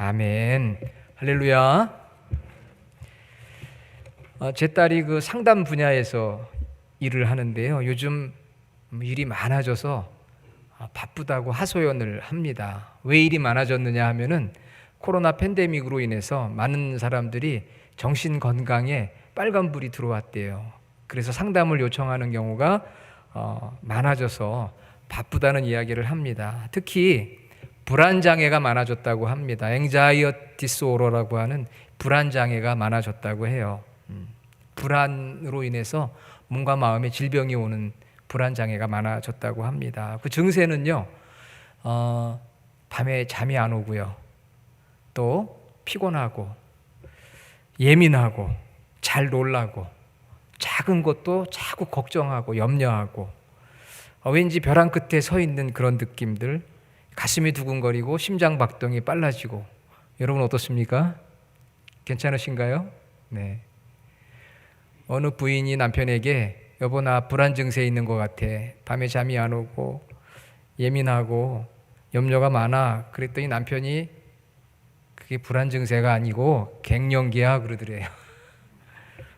아멘. 할렐루야. 제 딸이 그 상담 분야에서 일을 하는데요. 요즘 일이 많아져서 바쁘다고 하소연을 합니다. 왜 일이 많아졌느냐 하면은 코로나 팬데믹으로 인해서 많은 사람들이 정신 건강에 빨간불이 들어왔대요. 그래서 상담을 요청하는 경우가 많아져서 바쁘다는 이야기를 합니다. 특히 불안장애가 많아졌다고 합니다. Anxiety Disorder라고 하는 불안장애가 많아졌다고 해요. 불안으로 인해서 몸과 마음에 질병이 오는 불안장애가 많아졌다고 합니다. 그 증세는요, 밤에 잠이 안 오고요, 또 피곤하고 예민하고 잘 놀라고 작은 것도 자꾸 걱정하고 염려하고 왠지 벼랑 끝에 서 있는 그런 느낌들, 가슴이 두근거리고 심장 박동이 빨라지고. 여러분 어떻습니까? 괜찮으신가요? 네. 어느 부인이 남편에게 여보 나 불안 증세에 있는 것 같아. 밤에 잠이 안 오고 예민하고 염려가 많아. 그랬더니 남편이 그게 불안 증세가 아니고 갱년기야 그러더래요.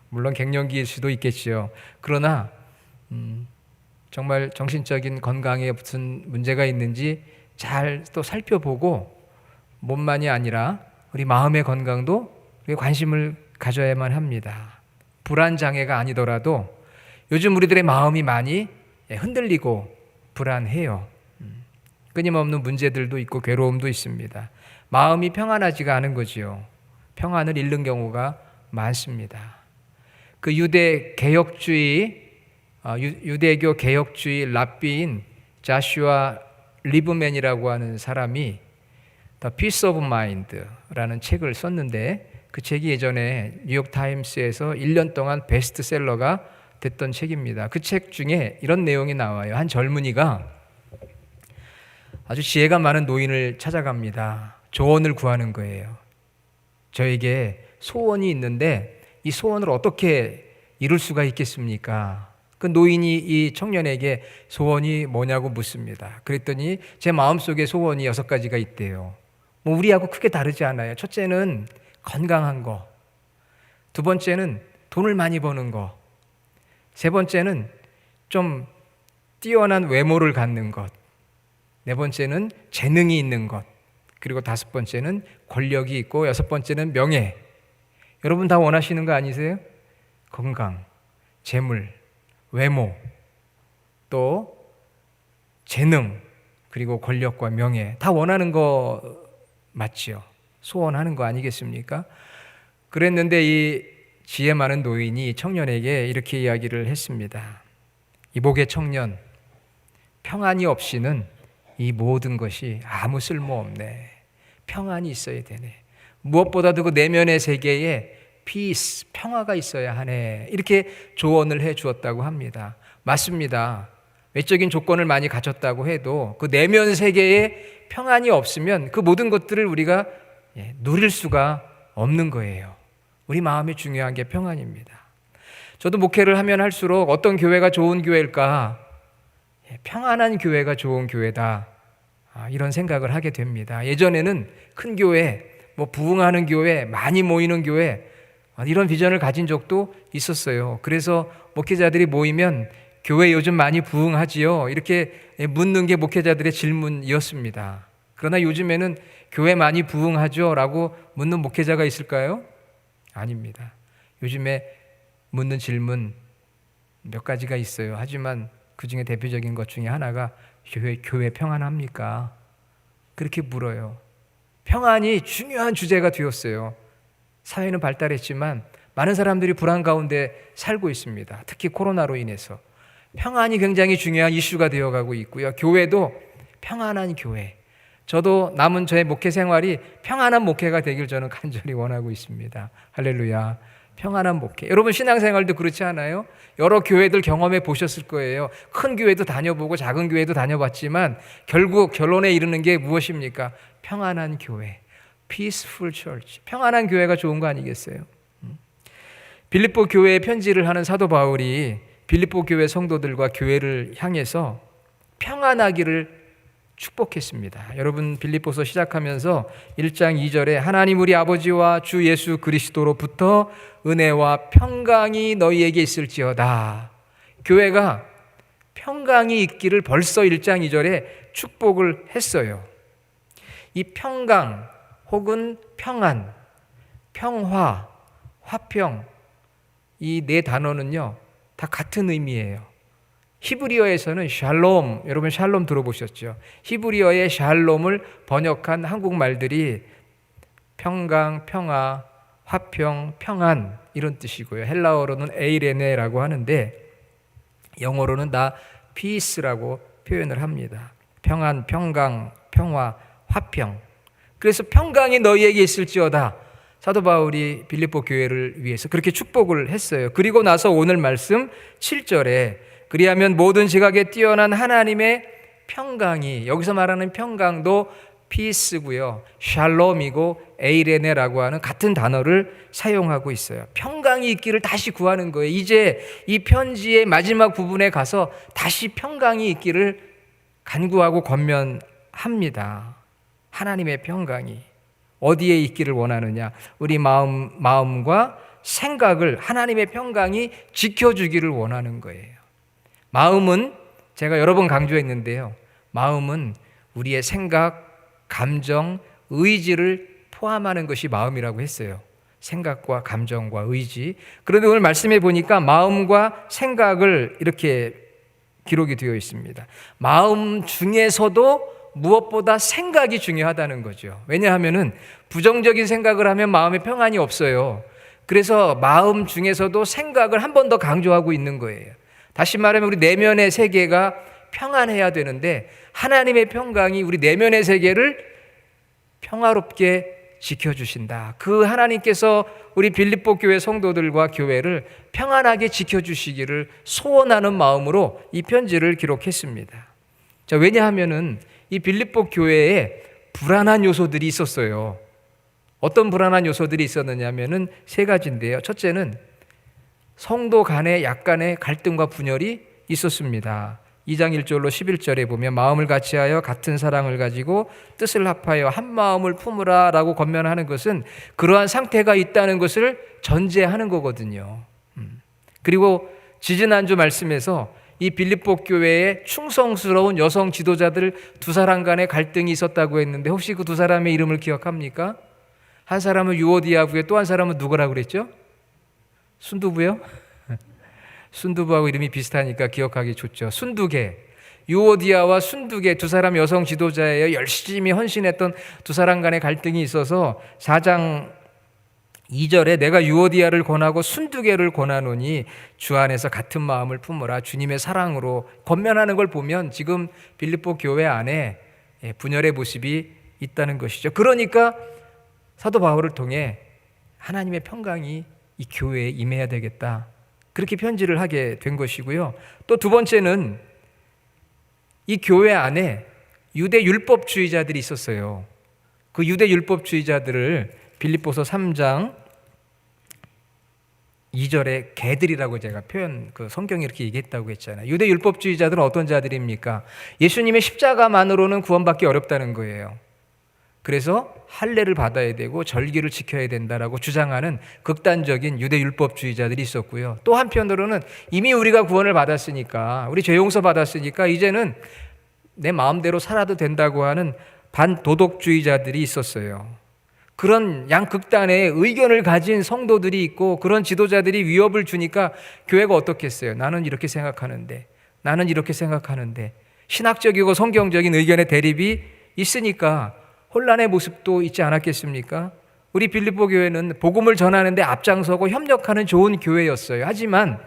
물론 갱년기일 수도 있겠죠. 그러나 정말 정신적인 건강에 무슨 문제가 있는지 잘 또 살펴보고 몸만이 아니라 우리 마음의 건강도 우리 관심을 가져야만 합니다. 불안장애가 아니더라도 요즘 우리들의 마음이 많이 흔들리고 불안해요. 끊임없는 문제들도 있고 괴로움도 있습니다. 마음이 평안하지가 않은 거지요. 평안을 잃는 경우가 많습니다. 그 유대교 개혁주의 랍비인 자슈아 리브맨이라고 하는 사람이 The Peace of Mind라는 책을 썼는데 그 책이 예전에 뉴욕타임스에서 1년 동안 베스트셀러가 됐던 책입니다. 그 책 중에 이런 내용이 나와요. 한 젊은이가 아주 지혜가 많은 노인을 찾아갑니다. 조언을 구하는 거예요. 저에게 소원이 있는데 이 소원을 어떻게 이룰 수가 있겠습니까? 그 노인이 이 청년에게 소원이 뭐냐고 묻습니다. 그랬더니 제 마음속에 소원이 6가지가 있대요. 뭐 우리하고 크게 다르지 않아요. 첫째는 건강한 거, 두 번째는 돈을 많이 버는 거, 세 번째는 좀 뛰어난 외모를 갖는 것, 네 번째는 재능이 있는 것, 그리고 5번째는 권력이 있고 6번째는 명예. 여러분 다 원하시는 거 아니세요? 건강, 재물, 외모, 또 재능, 그리고 권력과 명예 다 원하는 거 맞지요? 소원하는 거 아니겠습니까? 그랬는데 이 지혜 많은 노인이 청년에게 이렇게 이야기를 했습니다. 이복의 청년, 평안이 없이는 이 모든 것이 아무 쓸모없네. 평안이 있어야 되네. 무엇보다도 그 내면의 세계에 피스, 평화가 있어야 하네. 이렇게 조언을 해 주었다고 합니다. 맞습니다. 외적인 조건을 많이 갖췄다고 해도 그 내면 세계에 평안이 없으면 그 모든 것들을 우리가 누릴 수가 없는 거예요. 우리 마음이 중요한 게 평안입니다. 저도 목회를 하면 할수록 어떤 교회가 좋은 교회일까? 평안한 교회가 좋은 교회다. 이런 생각을 하게 됩니다. 예전에는 큰 교회, 부흥하는 교회, 많이 모이는 교회, 이런 비전을 가진 적도 있었어요. 그래서 목회자들이 모이면 교회 요즘 많이 부흥하지요? 이렇게 묻는 게 목회자들의 질문이었습니다. 그러나 요즘에는 교회 많이 부흥하죠? 라고 묻는 목회자가 있을까요? 아닙니다. 요즘에 묻는 질문 몇 가지가 있어요. 하지만 그 중에 대표적인 것 중에 하나가 교회 평안합니까? 그렇게 물어요. 평안이 중요한 주제가 되었어요. 사회는 발달했지만 많은 사람들이 불안 가운데 살고 있습니다. 특히 코로나로 인해서 평안이 굉장히 중요한 이슈가 되어가고 있고요. 교회도 평안한 교회. 저도 남은 저의 목회 생활이 평안한 목회가 되길 저는 간절히 원하고 있습니다. 할렐루야. 평안한 목회. 여러분 신앙생활도 그렇지 않아요? 여러 교회들 경험해 보셨을 거예요. 큰 교회도 다녀보고 작은 교회도 다녀봤지만 결국 결론에 이르는 게 무엇입니까? 평안한 교회. Peaceful Church. 평안한 교회가 좋은 거 아니겠어요? 빌립보 교회에 편지를 하는 사도 바울이 빌립보 교회 성도들과 교회를 향해서 평안하기를 축복했습니다. 여러분 빌립보서 시작하면서 1장 2절에 하나님 우리 아버지와 주 예수 그리스도로부터 은혜와 평강이 너희에게 있을지어다. 교회가 평강이 있기를 벌써 1장 2절에 축복을 했어요. 이 평강 혹은 평안, 평화, 화평, 이 네 단어는요 다 같은 의미예요. 히브리어에서는 샬롬, 여러분 샬롬 들어보셨죠? 히브리어의 샬롬을 번역한 한국말들이 평강, 평화, 화평, 평안 이런 뜻이고요. 헬라어로는 에이레네라고 하는데 영어로는 다 피스라고 표현을 합니다. 평안, 평강, 평화, 화평. 그래서 평강이 너희에게 있을지어다. 사도 바울이 빌립보 교회를 위해서 그렇게 축복을 했어요. 그리고 나서 오늘 말씀 7절에 그리하면 모든 지각에 뛰어난 하나님의 평강이, 여기서 말하는 평강도 피스고요, 샬롬이고 에이레네라고 하는 같은 단어를 사용하고 있어요. 평강이 있기를 다시 구하는 거예요. 이제 이 편지의 마지막 부분에 가서 다시 평강이 있기를 간구하고 권면합니다. 하나님의 평강이 어디에 있기를 원하느냐? 우리 마음과 생각을 하나님의 평강이 지켜주기를 원하는 거예요. 마음은 제가 여러 번 강조했는데요. 마음은 우리의 생각, 감정, 의지를 포함하는 것이 마음이라고 했어요. 생각과 감정과 의지. 그런데 오늘 말씀해 보니까 마음과 생각을 이렇게 기록이 되어 있습니다. 마음 중에서도 무엇보다 생각이 중요하다는 거죠. 왜냐하면 부정적인 생각을 하면 마음에 평안이 없어요. 그래서 마음 중에서도 생각을 한 번 더 강조하고 있는 거예요. 다시 말하면 우리 내면의 세계가 평안해야 되는데 하나님의 평강이 우리 내면의 세계를 평화롭게 지켜주신다. 그 하나님께서 우리 빌립보 교회 성도들과 교회를 평안하게 지켜주시기를 소원하는 마음으로 이 편지를 기록했습니다. 자, 왜냐하면은 이 빌립보 교회에 불안한 요소들이 있었어요. 어떤 불안한 요소들이 있었느냐 하면은 세 가지인데요. 첫째는 성도 간에 약간의 갈등과 분열이 있었습니다. 2장 1절로 11절에 보면 마음을 같이하여 같은 사랑을 가지고 뜻을 합하여 한 마음을 품으라 라고 권면하는 것은 그러한 상태가 있다는 것을 전제하는 거거든요. 그리고 지지난주 말씀에서 이 빌립보 교회에 충성스러운 여성 지도자들 두 사람 간의 갈등이 있었다고 했는데 혹시 그 두 사람의 이름을 기억합니까? 한 사람은 유오디아부에 또 한 사람은 누구라고 그랬죠? 순두부요? 순두부하고 이름이 비슷하니까 기억하기 좋죠. 순두개. 유오디아와 순두개 두 사람 여성 지도자예요. 열심히 헌신했던 두 사람 간의 갈등이 있어서 4장 2절에 내가 유오디아를 권하고 순두개를 권하노니 주 안에서 같은 마음을 품으라 주님의 사랑으로 권면하는 걸 보면 지금 빌립보 교회 안에 분열의 모습이 있다는 것이죠. 그러니까 사도 바울을 통해 하나님의 평강이 이 교회에 임해야 되겠다. 그렇게 편지를 하게 된 것이고요. 또 두 번째는 이 교회 안에 유대 율법주의자들이 있었어요. 그 유대 율법주의자들을 빌립보서 3장 2절에 개들이라고 제가 그 성경이 이렇게 얘기했다고 했잖아요. 유대 율법주의자들은 어떤 자들입니까? 예수님의 십자가만으로는 구원받기 어렵다는 거예요. 그래서 할례를 받아야 되고 절기를 지켜야 된다라고 주장하는 극단적인 유대 율법주의자들이 있었고요. 또 한편으로는 이미 우리가 구원을 받았으니까, 우리 죄 용서 받았으니까 이제는 내 마음대로 살아도 된다고 하는 반도덕주의자들이 있었어요. 그런 양극단의 의견을 가진 성도들이 있고 그런 지도자들이 위협을 주니까 교회가 어떻겠어요? 나는 이렇게 생각하는데, 나는 이렇게 생각하는데, 신학적이고 성경적인 의견의 대립이 있으니까 혼란의 모습도 있지 않았겠습니까? 우리 빌립보 교회는 복음을 전하는데 앞장서고 협력하는 좋은 교회였어요. 하지만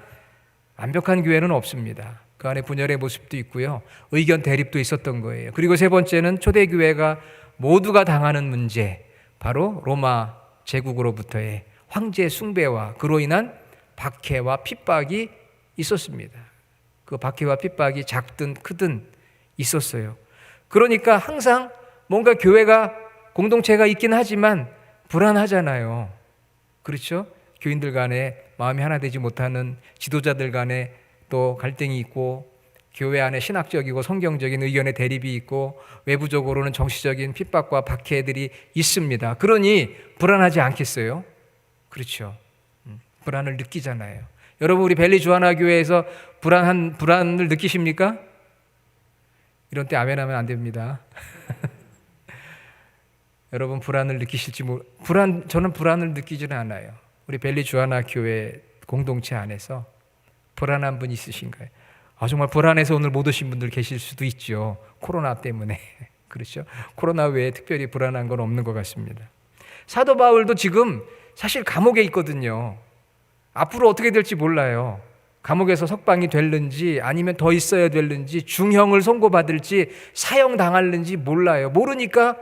완벽한 교회는 없습니다. 그 안에 분열의 모습도 있고요. 의견 대립도 있었던 거예요. 그리고 세 번째는 초대교회가 모두가 당하는 문제, 바로 로마 제국으로부터의 황제 숭배와 그로 인한 박해와 핍박이 있었습니다. 그 박해와 핍박이 작든 크든 있었어요. 그러니까 항상 뭔가 교회가 공동체가 있긴 하지만 불안하잖아요. 그렇죠? 교인들 간에 마음이 하나 되지 못하는 지도자들 간에 또 갈등이 있고 교회 안에 신학적이고 성경적인 의견의 대립이 있고 외부적으로는 정치적인 핍박과 박해들이 있습니다. 그러니 불안하지 않겠어요? 그렇죠. 불안을 느끼잖아요. 여러분, 우리 벨리 주하나 교회에서 불안을 느끼십니까? 이런 때 아멘 하면 안 됩니다. 여러분, 불안을 느끼실지 저는 불안을 느끼지는 않아요. 우리 벨리 주하나 교회 공동체 안에서 불안한 분 있으신가요? 정말 불안해서 오늘 못 오신 분들 계실 수도 있죠. 코로나 때문에. 그렇죠? 코로나 외에 특별히 불안한 건 없는 것 같습니다. 사도 바울도 지금 사실 감옥에 있거든요. 앞으로 어떻게 될지 몰라요. 감옥에서 석방이 될는지 아니면 더 있어야 될는지 중형을 선고받을지 사형당할는지 몰라요. 모르니까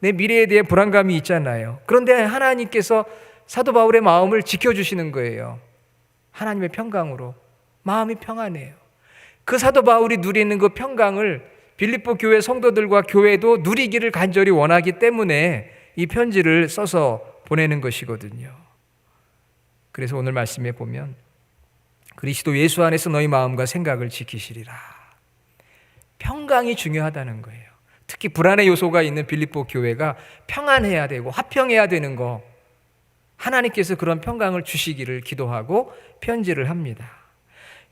내 미래에 대해 불안감이 있잖아요. 그런데 하나님께서 사도 바울의 마음을 지켜주시는 거예요. 하나님의 평강으로 마음이 평안해요. 그 사도 바울이 누리는 그 평강을 빌립보 교회 성도들과 교회도 누리기를 간절히 원하기 때문에 이 편지를 써서 보내는 것이거든요. 그래서 오늘 말씀에 보면 그리스도 예수 안에서 너희 마음과 생각을 지키시리라. 평강이 중요하다는 거예요. 특히 불안의 요소가 있는 빌립보 교회가 평안해야 되고 화평해야 되는 거, 하나님께서 그런 평강을 주시기를 기도하고 편지를 합니다.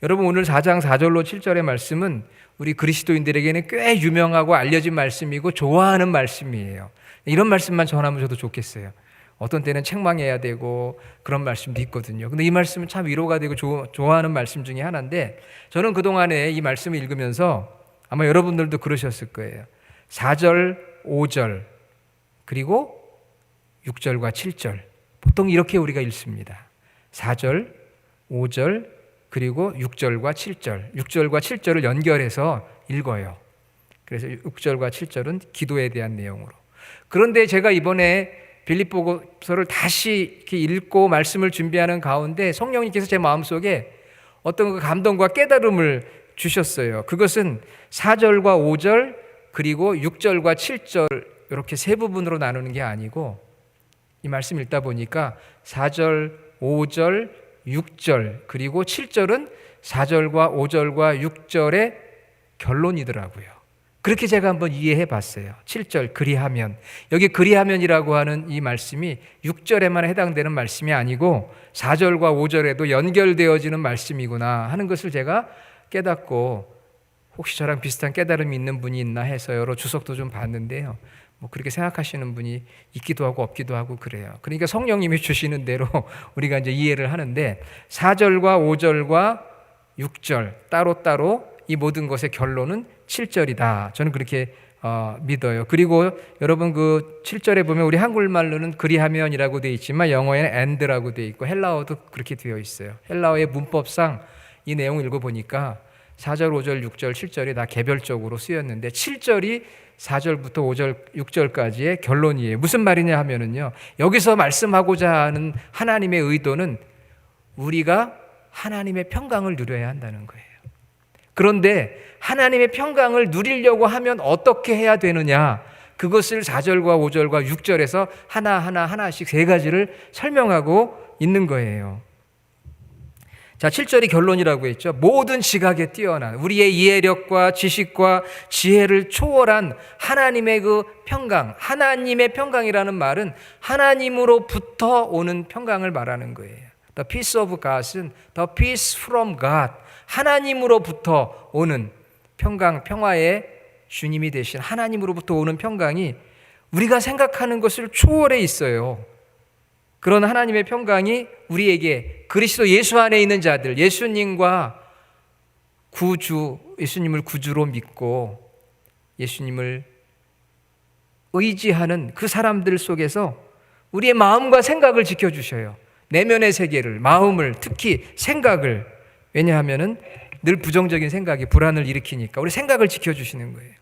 여러분, 오늘 4장 4절로 7절의 말씀은 우리 그리스도인들에게는 꽤 유명하고 알려진 말씀이고 좋아하는 말씀이에요. 이런 말씀만 전하면 저도 좋겠어요. 어떤 때는 책망해야 되고 그런 말씀도 있거든요. 근데 이 말씀은 참 위로가 되고 좋아하는 말씀 중에 하나인데, 저는 그동안에 이 말씀을 읽으면서 아마 여러분들도 그러셨을 거예요. 4절, 5절, 그리고 6절과 7절. 보통 이렇게 우리가 읽습니다. 4절, 5절, 그리고 6절과 7절. 6절과 7절을 연결해서 읽어요. 그래서 6절과 7절은 기도에 대한 내용으로. 그런데 제가 이번에 빌립보서를 다시 이렇게 읽고 말씀을 준비하는 가운데 성령님께서 제 마음속에 어떤 그 감동과 깨달음을 주셨어요. 그것은 4절과 5절 그리고 6절과 7절 이렇게 세 부분으로 나누는 게 아니고, 이 말씀 읽다 보니까 4절, 5절, 6절 그리고 7절은 4절과 5절과 6절의 결론이더라고요. 그렇게 제가 한번 이해해 봤어요. 7절 그리하면, 여기 그리하면이라고 하는 이 말씀이 6절에만 해당되는 말씀이 아니고 4절과 5절에도 연결되어지는 말씀이구나 하는 것을 제가 깨닫고, 혹시 저랑 비슷한 깨달음이 있는 분이 있나 해서 여러 주석도 좀 봤는데요. 그렇게 생각하시는 분이 있기도 하고 없기도 하고 그래요. 그러니까 성령님이 주시는 대로 우리가 이제 이해를 하는데, 4절과 5절과 6절 따로따로 이 모든 것의 결론은 7절이다. 저는 그렇게 믿어요. 그리고 여러분, 그 7절에 보면 우리 한글말로는 그리하면이라고 되어 있지만 영어에는 and라고 되어 있고 헬라어도 그렇게 되어 있어요. 헬라어의 문법상 이 내용을 읽어보니까 4절, 5절, 6절, 7절이 다 개별적으로 쓰였는데 7절이 4절부터 5절, 6절까지의 결론이에요. 무슨 말이냐 하면은요, 여기서 말씀하고자 하는 하나님의 의도는 우리가 하나님의 평강을 누려야 한다는 거예요. 그런데 하나님의 평강을 누리려고 하면 어떻게 해야 되느냐, 그것을 4절과 5절과 6절에서 하나씩 세 가지를 설명하고 있는 거예요. 자, 7절이 결론이라고 했죠. 모든 지각에 뛰어난 우리의 이해력과 지식과 지혜를 초월한 하나님의 그 평강, 하나님의 평강이라는 말은 하나님으로부터 오는 평강을 말하는 거예요. The peace of God은 the peace from God, 하나님으로부터 오는 평강, 평화의 주님이 되신 하나님으로부터 오는 평강이 우리가 생각하는 것을 초월해 있어요. 그런 하나님의 평강이 우리에게 그리스도 예수 안에 있는 자들, 예수님과 예수님을 구주로 믿고 예수님을 의지하는 그 사람들 속에서 우리의 마음과 생각을 지켜주셔요. 내면의 세계를, 마음을, 특히 생각을. 왜냐하면 늘 부정적인 생각이 불안을 일으키니까 우리 생각을 지켜주시는 거예요.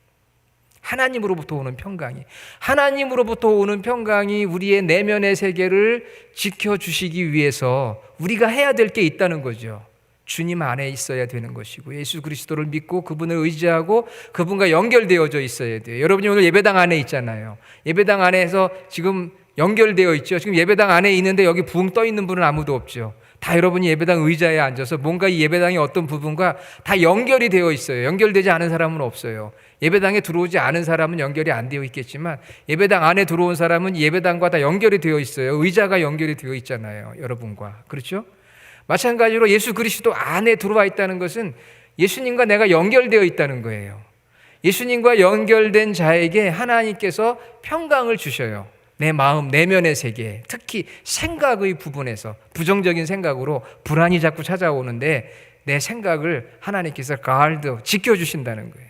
하나님으로부터 오는 평강이, 하나님으로부터 오는 평강이 우리의 내면의 세계를 지켜주시기 위해서 우리가 해야 될 게 있다는 거죠. 주님 안에 있어야 되는 것이고, 예수 그리스도를 믿고 그분을 의지하고 그분과 연결되어져 있어야 돼요. 여러분이 오늘 예배당 안에 있잖아요. 예배당 안에서 지금 연결되어 있죠. 지금 예배당 안에 있는데 여기 붕 떠 있는 분은 아무도 없죠. 다 여러분이 예배당 의자에 앉아서 뭔가 이 예배당의 어떤 부분과 다 연결이 되어 있어요. 연결되지 않은 사람은 없어요. 예배당에 들어오지 않은 사람은 연결이 안 되어 있겠지만 예배당 안에 들어온 사람은 예배당과 다 연결이 되어 있어요. 의자가 연결이 되어 있잖아요. 여러분과. 그렇죠? 마찬가지로 예수 그리스도 안에 들어와 있다는 것은 예수님과 내가 연결되어 있다는 거예요. 예수님과 연결된 자에게 하나님께서 평강을 주셔요. 내 마음 내면의 세계, 특히 생각의 부분에서 부정적인 생각으로 불안이 자꾸 찾아오는데 내 생각을 하나님께서 지켜주신다는 거예요.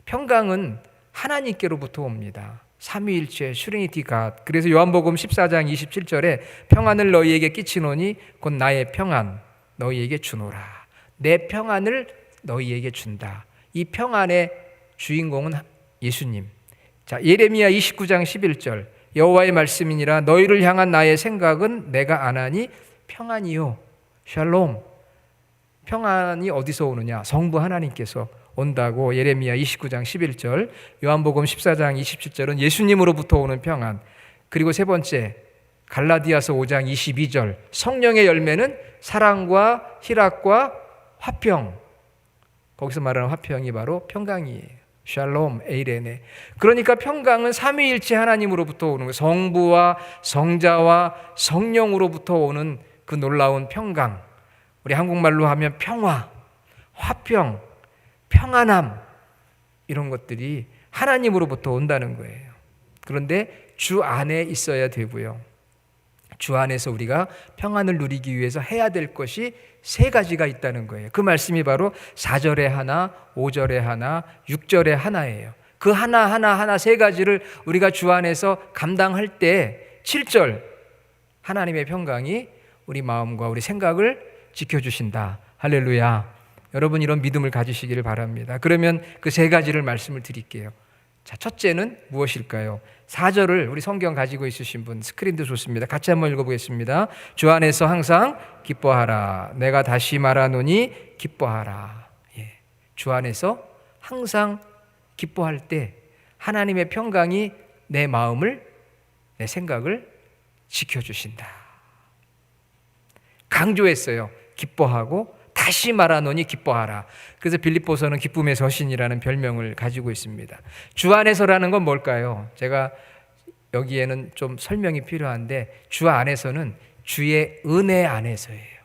평강은 하나님께로부터 옵니다. 삼위일체 트리니티 갓. 그래서 요한복음 14장 27절에 평안을 너희에게 끼치노니 곧 나의 평안 너희에게 주노라. 내 평안을 너희에게 준다. 이 평안의 주인공은 예수님. 자, 예레미야 29장 11절 여호와의 말씀이니라 너희를 향한 나의 생각은 내가 아나니 평안이요 샬롬. 평안이 어디서 오느냐? 성부 하나님께서 온다고 예레미야 29장 11절, 요한복음 14장 27절은 예수님으로부터 오는 평안. 그리고 세 번째 갈라디아서 5장 22절 성령의 열매는 사랑과 희락과 화평. 거기서 말하는 화평이 바로 평강이에요. 샬롬 에이레네. 그러니까 평강은 삼위일체 하나님으로부터 오는 거예요. 성부와 성자와 성령으로부터 오는 그 놀라운 평강. 우리 한국말로 하면 평화, 화평, 평안함, 이런 것들이 하나님으로부터 온다는 거예요. 그런데 주 안에 있어야 되고요. 주 안에서 우리가 평안을 누리기 위해서 해야 될 것이 세 가지가 있다는 거예요. 그 말씀이 바로 4절에 하나, 5절에 하나, 6절에 하나예요. 그 하나 세 가지를 우리가 주 안에서 감당할 때 7절 하나님의 평강이 우리 마음과 우리 생각을 지켜주신다. 할렐루야. 여러분 이런 믿음을 가지시기를 바랍니다. 그러면 그 세 가지를 말씀을 드릴게요. 자, 첫째는 무엇일까요? 4절을 우리 성경 가지고 있으신 분 스크린도 좋습니다. 같이 한번 읽어보겠습니다. 주 안에서 항상 기뻐하라. 내가 다시 말하노니 기뻐하라. 예. 주 안에서 항상 기뻐할 때 하나님의 평강이 내 마음을, 내 생각을 지켜주신다. 강조했어요. 기뻐하고 다시 말하노니 기뻐하라. 그래서 빌립보서는 기쁨의 서신이라는 별명을 가지고 있습니다. 주 안에서라는 건 뭘까요? 제가 여기에는 좀 설명이 필요한데 주 안에서는 주의 은혜 안에서예요.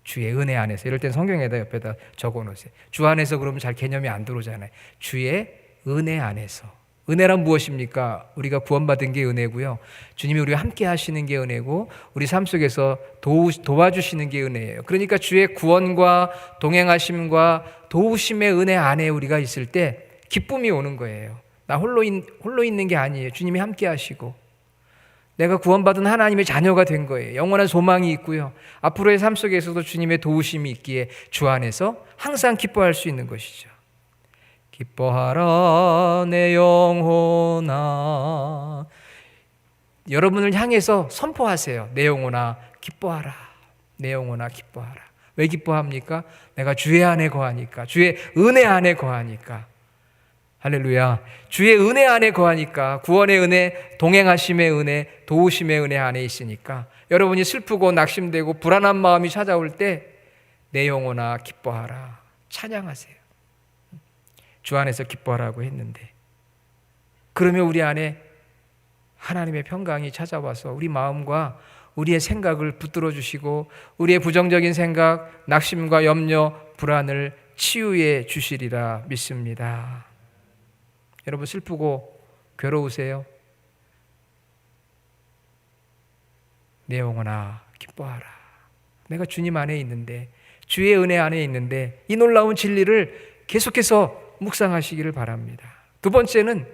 주의 은혜 안에서. 이럴 땐 성경에다 옆에다 적어놓으세요. 주 안에서 그러면 잘 개념이 안 들어오잖아요. 주의 은혜 안에서. 은혜란 무엇입니까? 우리가 구원받은 게 은혜고요. 주님이 우리와 함께 하시는 게 은혜고 우리 삶 속에서 도와주시는 게 은혜예요. 그러니까 주의 구원과 동행하심과 도우심의 은혜 안에 우리가 있을 때 기쁨이 오는 거예요. 나 홀로 있는 게 아니에요. 주님이 함께 하시고 내가 구원받은 하나님의 자녀가 된 거예요. 영원한 소망이 있고요. 앞으로의 삶 속에서도 주님의 도우심이 있기에 주 안에서 항상 기뻐할 수 있는 것이죠. 기뻐하라 내 영혼아. 여러분을 향해서 선포하세요. 내 영혼아 기뻐하라. 내 영혼아 기뻐하라. 왜 기뻐합니까? 내가 주의 안에 거하니까. 주의 은혜 안에 거하니까. 할렐루야. 주의 은혜 안에 거하니까. 구원의 은혜, 동행하심의 은혜, 도우심의 은혜 안에 있으니까 여러분이 슬프고 낙심되고 불안한 마음이 찾아올 때 내 영혼아 기뻐하라. 찬양하세요. 주 안에서 기뻐하라고 했는데 그러면 우리 안에 하나님의 평강이 찾아와서 우리 마음과 우리의 생각을 붙들어 주시고 우리의 부정적인 생각, 낙심과 염려, 불안을 치유해 주시리라 믿습니다. 여러분 슬프고 괴로우세요? 내 영혼아 기뻐하라. 내가 주님 안에 있는데 주의 은혜 안에 있는데 이 놀라운 진리를 계속해서 묵상하시기를 바랍니다. 두 번째는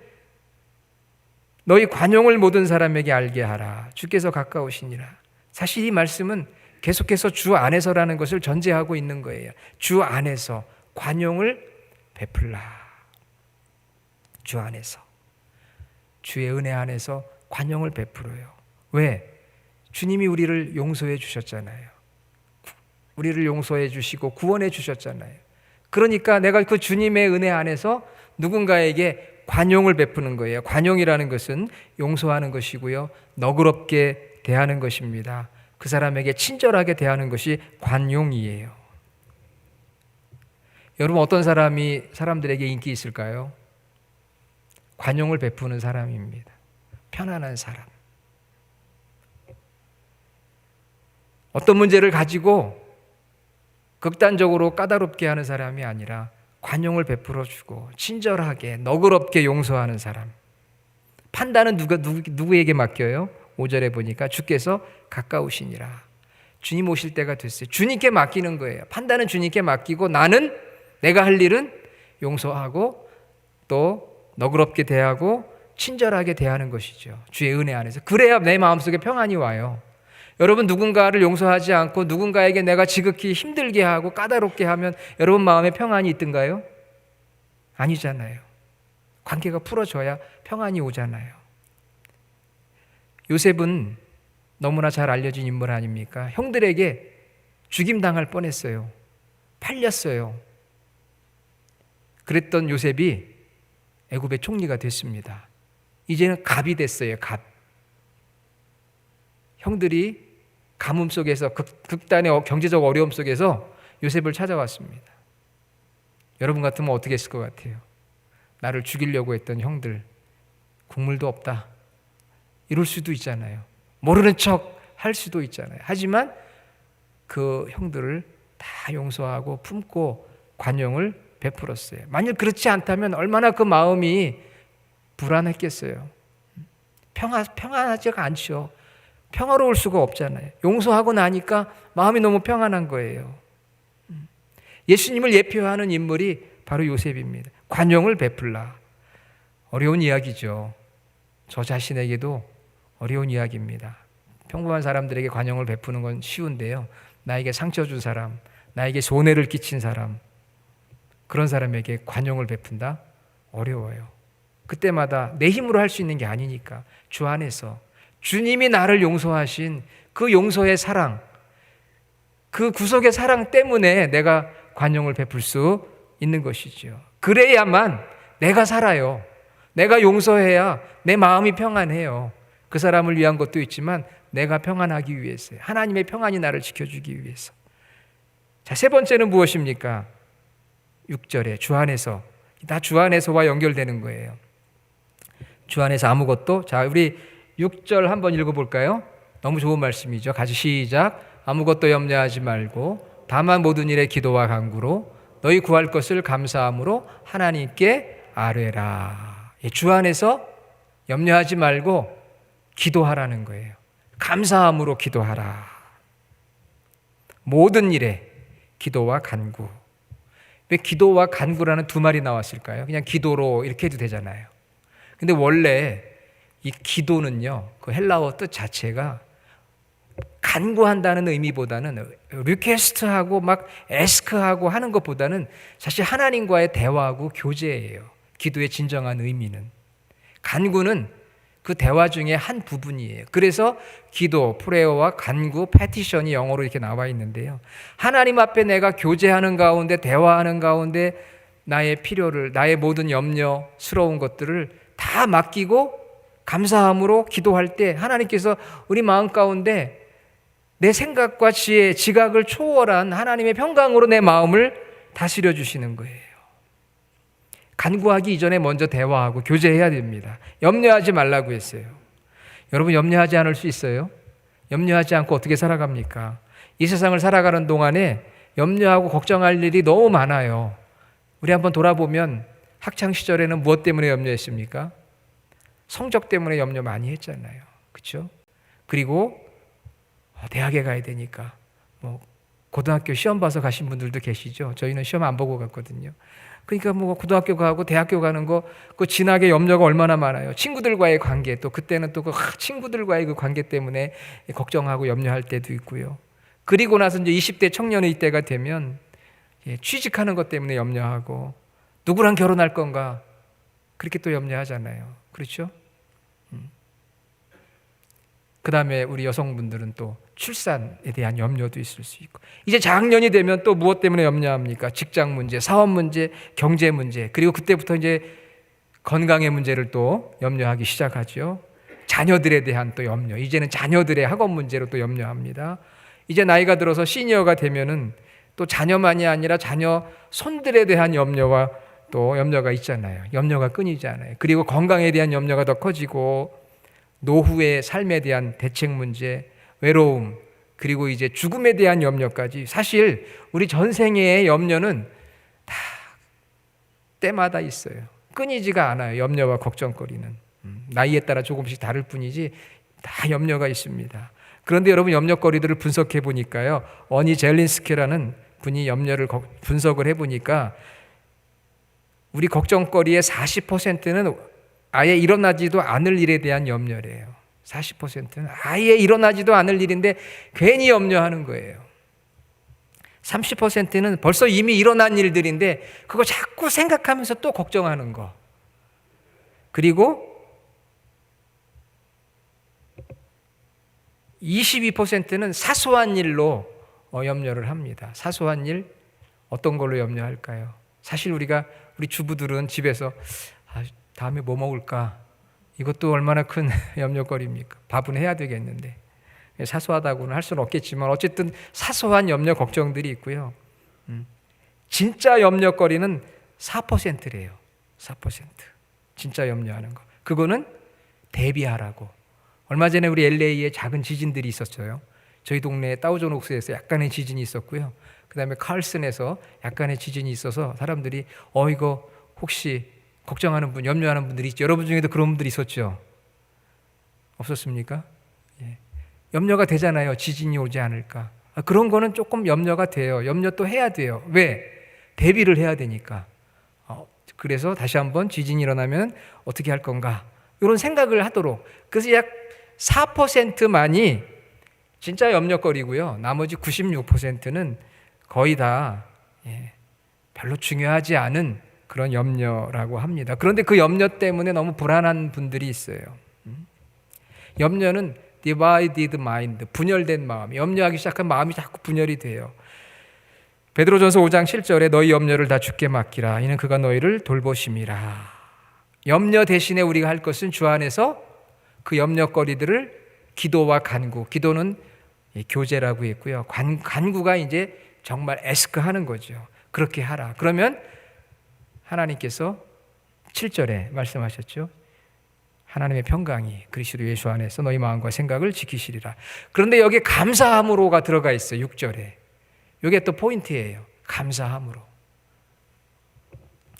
너희 관용을 모든 사람에게 알게 하라. 주께서 가까우시니라. 사실 이 말씀은 계속해서 주 안에서라는 것을 전제하고 있는 거예요. 주 안에서 관용을 베풀라. 주 안에서. 주의 은혜 안에서 관용을 베풀어요. 왜? 주님이 우리를 용서해 주셨잖아요. 우리를 용서해 주시고 구원해 주셨잖아요. 그러니까 내가 그 주님의 은혜 안에서 누군가에게 관용을 베푸는 거예요. 관용이라는 것은 용서하는 것이고요. 너그럽게 대하는 것입니다. 그 사람에게 친절하게 대하는 것이 관용이에요. 여러분, 어떤 사람이 사람들에게 인기 있을까요? 관용을 베푸는 사람입니다. 편안한 사람. 어떤 문제를 가지고 극단적으로 까다롭게 하는 사람이 아니라 관용을 베풀어 주고 친절하게 너그럽게 용서하는 사람. 판단은 누구에게 맡겨요? 5절에 보니까 주께서 가까우시니라. 주님 오실 때가 됐어요. 주님께 맡기는 거예요. 판단은 주님께 맡기고 나는 내가 할 일은 용서하고 또 너그럽게 대하고 친절하게 대하는 것이죠. 주의 은혜 안에서. 그래야 내 마음속에 평안이 와요. 여러분, 누군가를 용서하지 않고 누군가에게 내가 지극히 힘들게 하고 까다롭게 하면 여러분 마음에 평안이 있던가요? 아니잖아요. 관계가 풀어져야 평안이 오잖아요. 요셉은 너무나 잘 알려진 인물 아닙니까? 형들에게 죽임당할 뻔했어요. 팔렸어요. 그랬던 요셉이 애굽의 총리가 됐습니다. 이제는 갑이 됐어요. 갑. 형들이 가뭄 속에서 극단의 경제적 어려움 속에서 요셉을 찾아왔습니다. 여러분 같으면 어떻게 했을 것 같아요? 나를 죽이려고 했던 형들, 국물도 없다, 이럴 수도 있잖아요. 모르는 척 할 수도 있잖아요. 하지만 그 형들을 다 용서하고 품고 관용을 베풀었어요. 만약 그렇지 않다면 얼마나 그 마음이 불안했겠어요. 평안하지가 않죠. 평화로울 수가 없잖아요. 용서하고 나니까 마음이 너무 평안한 거예요. 예수님을 예표하는 인물이 바로 요셉입니다. 관용을 베풀라. 어려운 이야기죠. 저 자신에게도 어려운 이야기입니다. 평범한 사람들에게 관용을 베푸는 건 쉬운데요. 나에게 상처 준 사람, 나에게 손해를 끼친 사람, 그런 사람에게 관용을 베푼다? 어려워요. 그때마다 내 힘으로 할 수 있는 게 아니니까 주 안에서 주님이 나를 용서하신 그 용서의 사랑, 그 구속의 사랑 때문에 내가 관용을 베풀 수 있는 것이죠. 그래야만 내가 살아요. 내가 용서해야 내 마음이 평안해요. 그 사람을 위한 것도 있지만 내가 평안하기 위해서요. 하나님의 평안이 나를 지켜주기 위해서. 자, 세 번째는 무엇입니까? 6절에 주 안에서. 다 주 안에서와 연결되는 거예요. 주 안에서 아무것도. 자, 우리 6절 한번 읽어볼까요? 너무 좋은 말씀이죠. 같이 시작. 아무것도 염려하지 말고 다만 모든 일에 기도와 간구로 너희 구할 것을 감사함으로 하나님께 아뢰라. 주 안에서 염려하지 말고 기도하라는 거예요. 감사함으로 기도하라. 모든 일에 기도와 간구. 왜 기도와 간구라는 두 말이 나왔을까요? 그냥 기도로 이렇게 해도 되잖아요. 근데 원래 이 기도는요, 그 헬라어 뜻 자체가 간구한다는 의미보다는 리퀘스트하고 막 에스크하고 하는 것보다는 사실 하나님과의 대화하고 교제예요. 기도의 진정한 의미는. 간구는 그 대화 중에 한 부분이에요. 그래서 기도, 프레어와 간구, 패티션이 영어로 이렇게 나와 있는데요. 하나님 앞에 내가 교제하는 가운데, 대화하는 가운데 나의 필요를, 나의 모든 염려스러운 것들을 다 맡기고 감사함으로 기도할 때 하나님께서 우리 마음 가운데 내 생각과 지혜, 지각을 초월한 하나님의 평강으로 내 마음을 다스려 주시는 거예요. 간구하기 이전에 먼저 대화하고 교제해야 됩니다. 염려하지 말라고 했어요. 여러분, 염려하지 않을 수 있어요? 염려하지 않고 어떻게 살아갑니까? 이 세상을 살아가는 동안에 염려하고 걱정할 일이 너무 많아요. 우리 한번 돌아보면 학창 시절에는 무엇 때문에 염려했습니까? 성적 때문에 염려 많이 했잖아요. 그렇죠? 그리고 대학에 가야 되니까 고등학교 시험 봐서 가신 분들도 계시죠. 저희는 시험 안 보고 갔거든요. 그러니까 고등학교 가고 대학교 가는 거 그 진학의 염려가 얼마나 많아요. 친구들과의 관계, 또 그때는 또 그 친구들과의 그 관계 때문에 걱정하고 염려할 때도 있고요. 그리고 나서 이제 20대 청년의 이때가 되면 취직하는 것 때문에 염려하고 누구랑 결혼할 건가 그렇게 또 염려하잖아요. 그렇죠? 그 다음에 우리 여성분들은 또 출산에 대한 염려도 있을 수 있고, 이제 장년이 되면 또 무엇 때문에 염려합니까? 직장 문제, 사업 문제, 경제 문제, 그리고 그때부터 이제 건강의 문제를 또 염려하기 시작하죠. 자녀들에 대한 또 염려, 이제는 자녀들의 학업 문제로 또 염려합니다. 이제 나이가 들어서 시니어가 되면은 또 자녀만이 아니라 자녀 손들에 대한 염려와 또 염려가 있잖아요. 염려가 끊이지 않아요. 그리고 건강에 대한 염려가 더 커지고 노후의 삶에 대한 대책 문제, 외로움, 그리고 이제 죽음에 대한 염려까지. 사실 우리 전생의 염려는 다 때마다 있어요. 끊이지가 않아요. 염려와 걱정거리는. 나이에 따라 조금씩 다를 뿐이지 다 염려가 있습니다. 그런데 여러분, 염려거리들을 분석해 보니까요, 어니 젤린스키라는 분이 염려를 분석을 해보니까 우리 걱정거리의 40%는 아예 일어나지도 않을 일에 대한 염려래요. 40%는 아예 일어나지도 않을 일인데 괜히 염려하는 거예요. 30%는 벌써 이미 일어난 일들인데 그거 자꾸 생각하면서 또 걱정하는 거. 그리고 22%는 사소한 일로 염려를 합니다. 사소한 일, 어떤 걸로 염려할까요? 사실 우리 주부들은 집에서 다음에 뭐 먹을까? 이것도 얼마나 큰 염려거리입니까? 밥은 해야 되겠는데. 사소하다고는 할 수는 없겠지만 어쨌든 사소한 염려 걱정들이 있고요. 진짜 염려거리는 4%래요. 4%. 진짜 염려하는 거. 그거는 대비하라고. 얼마 전에 우리 LA에 작은 지진들이 있었어요. 저희 동네 다우존 옥스에서 약간의 지진이 있었고요. 그 다음에 칼슨에서 약간의 지진이 있어서 사람들이 이거 혹시 걱정하는 분, 염려하는 분들이 있죠. 여러분 중에도 그런 분들이 있었죠? 없었습니까? 예. 염려가 되잖아요. 지진이 오지 않을까. 그런 거는 조금 염려가 돼요. 염려 또 해야 돼요. 왜? 대비를 해야 되니까. 그래서 다시 한번 지진이 일어나면 어떻게 할 건가? 이런 생각을 하도록. 그래서 약 4%만이 진짜 염려거리고요. 나머지 96%는 거의 다 별로 중요하지 않은 그런 염려라고 합니다. 그런데 그 염려 때문에 너무 불안한 분들이 있어요. 염려는 divided mind, 분열된 마음, 염려하기 시작한 마음이 자꾸 분열이 돼요. 베드로전서 5장 7절에 너희 염려를 다 주께 맡기라. 이는 그가 너희를 돌보심이라. 염려 대신에 우리가 할 것은 주 안에서 그 염려거리들을 기도와 간구, 기도는 교제라고 했고요. 간구가 이제 정말 에스크하는 거죠. 그렇게 하라. 그러면 하나님께서 7절에 말씀하셨죠. 하나님의 평강이 그리스도 예수 안에서 너희 마음과 생각을 지키시리라. 그런데 여기에 감사함으로가 들어가 있어요. 6절에. 이게 또 포인트예요. 감사함으로.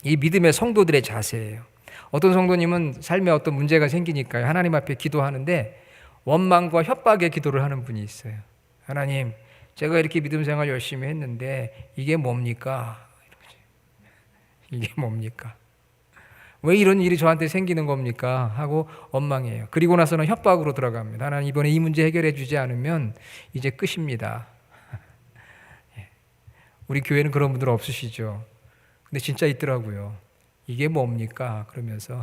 이 믿음의 성도들의 자세예요. 어떤 성도님은 삶에 어떤 문제가 생기니까요, 하나님 앞에 기도하는데 원망과 협박의 기도를 하는 분이 있어요. 하나님, 제가 이렇게 믿음 생활 열심히 했는데 이게 뭡니까? 이게 뭡니까? 왜 이런 일이 저한테 생기는 겁니까? 하고 원망해요. 그리고 나서는 협박으로 들어갑니다. 하나님, 이번에 이 문제 해결해 주지 않으면 이제 끝입니다. 우리 교회는 그런 분들 없으시죠? 근데 진짜 있더라고요. 이게 뭡니까? 그러면서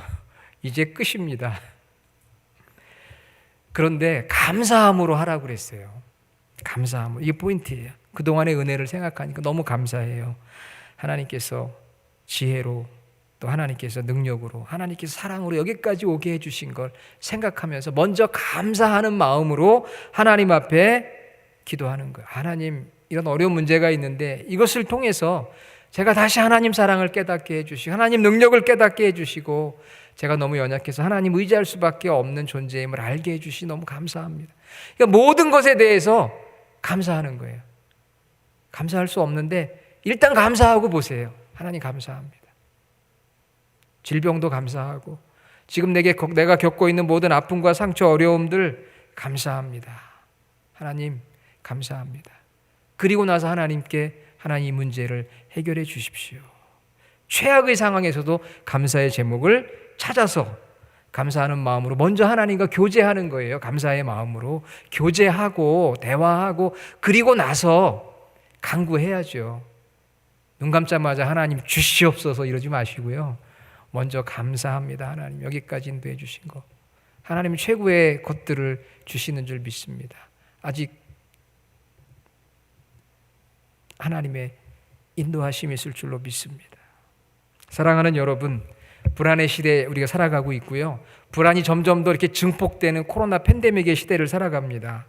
이제 끝입니다. 그런데 감사함으로 하라고 그랬어요. 감사함으로. 이게 포인트예요. 그동안의 은혜를 생각하니까 너무 감사해요. 하나님께서 지혜로, 또 하나님께서 능력으로, 하나님께서 사랑으로 여기까지 오게 해주신 걸 생각하면서 먼저 감사하는 마음으로 하나님 앞에 기도하는 거예요. 하나님, 이런 어려운 문제가 있는데 이것을 통해서 제가 다시 하나님 사랑을 깨닫게 해주시고 하나님 능력을 깨닫게 해주시고 제가 너무 연약해서 하나님 의지할 수밖에 없는 존재임을 알게 해주시 너무 감사합니다. 그러니까 모든 것에 대해서 감사하는 거예요. 감사할 수 없는데 일단 감사하고 보세요. 하나님 감사합니다. 질병도 감사하고 지금 내가 겪고 있는 모든 아픔과 상처, 어려움들 감사합니다. 하나님 감사합니다. 그리고 나서 하나님께 하나님 이 문제를 해결해 주십시오. 최악의 상황에서도 감사의 제목을 찾아서 감사하는 마음으로 먼저 하나님과 교제하는 거예요. 감사의 마음으로 교제하고 대화하고 그리고 나서 간구해야죠. 눈 감자마자 하나님 주시옵소서 이러지 마시고요. 먼저 감사합니다. 하나님 여기까지 인도해 주신 거. 하나님 최고의 것들을 주시는 줄 믿습니다. 아직 하나님의 인도하심이 있을 줄로 믿습니다. 사랑하는 여러분, 불안의 시대에 우리가 살아가고 있고요. 불안이 점점 더 이렇게 증폭되는 코로나 팬데믹의 시대를 살아갑니다.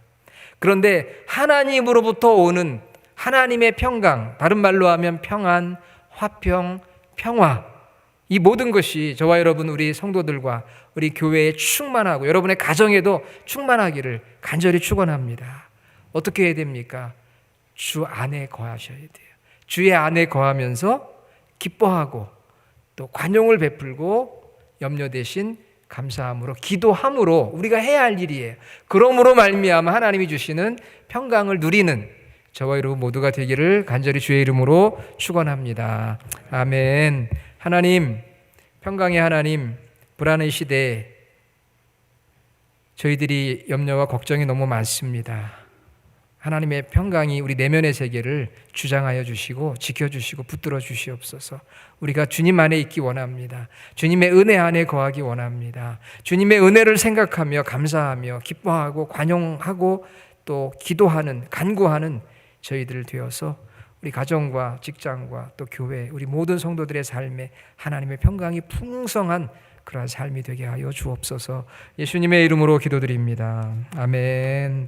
그런데 하나님으로부터 오는 하나님의 평강, 다른 말로 하면 평안, 화평, 평화, 이 모든 것이 저와 여러분 우리 성도들과 우리 교회에 충만하고 여러분의 가정에도 충만하기를 간절히 축원합니다. 어떻게 해야 됩니까? 주 안에 거하셔야 돼요. 주의 안에 거하면서 기뻐하고 또 관용을 베풀고 염려 대신 감사함으로 기도함으로 우리가 해야 할 일이에요. 그러므로 말미암아 하나님이 주시는 평강을 누리는 저와 여러분 모두가 되기를 간절히 주의 이름으로 축원합니다. 아멘. 하나님, 평강의 하나님, 불안의 시대에 저희들이 염려와 걱정이 너무 많습니다. 하나님의 평강이 우리 내면의 세계를 주장하여 주시고 지켜주시고 붙들어 주시옵소서. 우리가 주님 안에 있기 원합니다. 주님의 은혜 안에 거하기 원합니다. 주님의 은혜를 생각하며 감사하며 기뻐하고 관용하고 또 기도하는 간구하는 저희들 되어서 우리 가정과 직장과 또 교회 우리 모든 성도들의 삶에 하나님의 평강이 풍성한 그러한 삶이 되게 하여 주옵소서. 예수님의 이름으로 기도드립니다. 아멘.